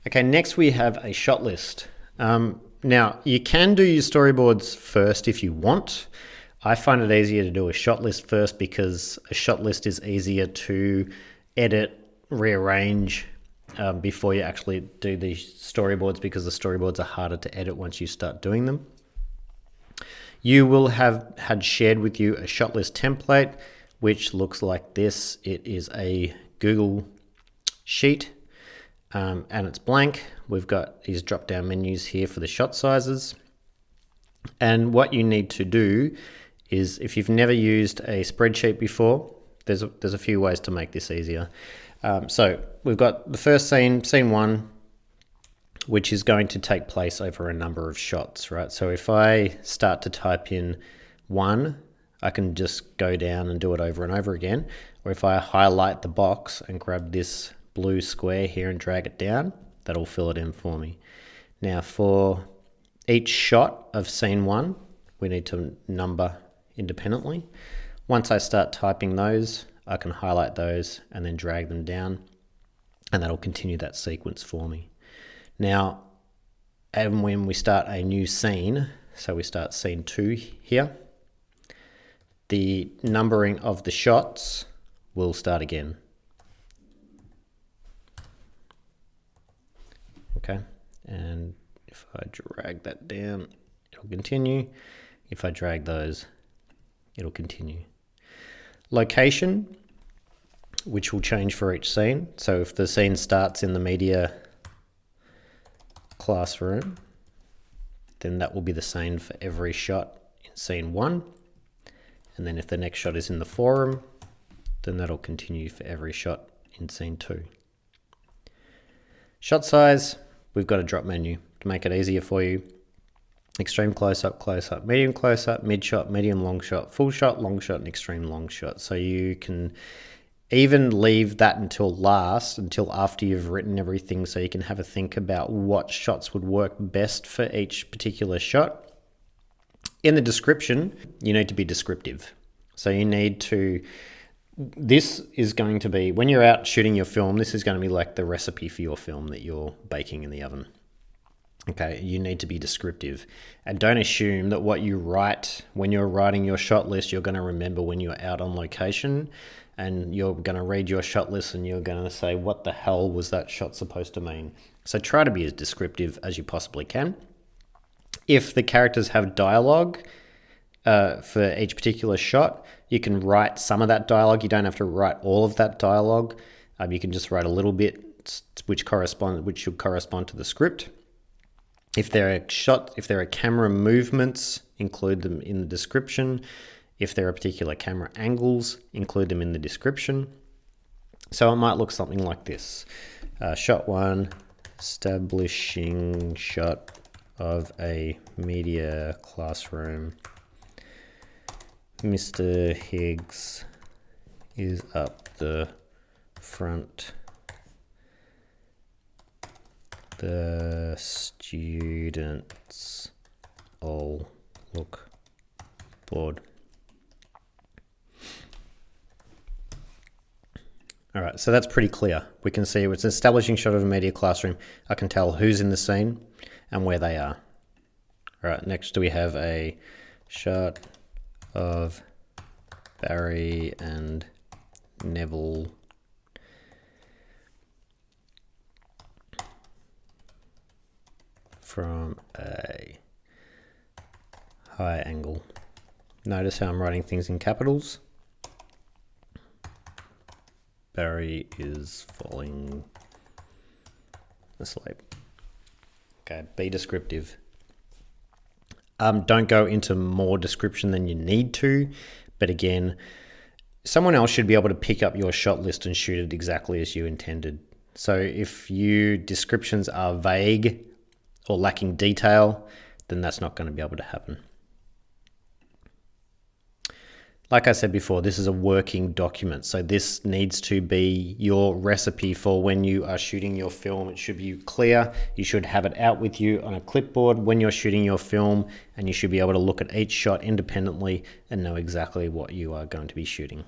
Okay, next we have a shot list. Now, you can do your storyboards first if you want. I find it easier to do a shot list first because a shot list is easier to edit, rearrange before you actually do the storyboards, because the storyboards are harder to edit once you start doing them. You will have had shared with you a shot list template, which looks like this. It is a Google sheet. And it's blank. We've got these drop down menus here for the shot sizes. And what you need to do is, if you've never used a spreadsheet before, there's a few ways to make this easier. So we've got the first scene, scene 1, which is going to take place over a number of shots, right? So if I start to type in 1, I can just go down and do it over and over again. Or if I highlight the box and grab this blue square here and drag it down, that'll fill it in for me. Now for each shot of scene 1, we need to number independently. Once I start typing those, I can highlight those and then drag them down, and that'll continue that sequence for me. Now, and when we start a new scene, so we start scene 2 here, the numbering of the shots will start again. Okay, and if I drag that down, it'll continue. If I drag those, it'll continue. Location, which will change for each scene. So if the scene starts in the media classroom, then that will be the same for every shot in scene 1. And then if the next shot is in the forum, then that'll continue for every shot in scene 2. Shot size, we've got a drop menu to make it easier for you. Extreme close-up, medium close-up, mid-shot, medium long shot, full shot, long shot, and extreme long shot. So you can even leave that until last, until after you've written everything, so you can have a think about what shots would work best for each particular shot. In the description, you need to be descriptive. So you need to, this is going to be, when you're out shooting your film, this is going to be like the recipe for your film that you're baking in the oven. Okay, you need to be descriptive, and don't assume that what you write when you're writing your shot list, you're going to remember when you're out on location, and you're going to read your shot list and you're going to say, what the hell was that shot supposed to mean? So try to be as descriptive as you possibly can. If the characters have dialogue for each particular shot, you can write some of that dialogue. You don't have to write all of that dialogue. You can just write a little bit which should correspond to the script. If there are camera movements, include them in the description. If there are particular camera angles, include them in the description. So it might look something like this. Shot 1, establishing shot of a media classroom. Mr. Higgs is up the front. The students all look bored. All right, so that's pretty clear. We can see it's an establishing shot of a media classroom. I can tell who's in the scene and where they are. All right, next we have a shot of Barry and Neville from a high angle. Notice how I'm writing things in capitals. Barry is falling asleep. Okay, be descriptive. Don't go into more description than you need to, but again, someone else should be able to pick up your shot list and shoot it exactly as you intended. So if your descriptions are vague or lacking detail, then that's not going to be able to happen. Like I said before, this is a working document, so this needs to be your recipe for when you are shooting your film. It should be clear. You should have it out with you on a clipboard when you're shooting your film, and you should be able to look at each shot independently and know exactly what you are going to be shooting.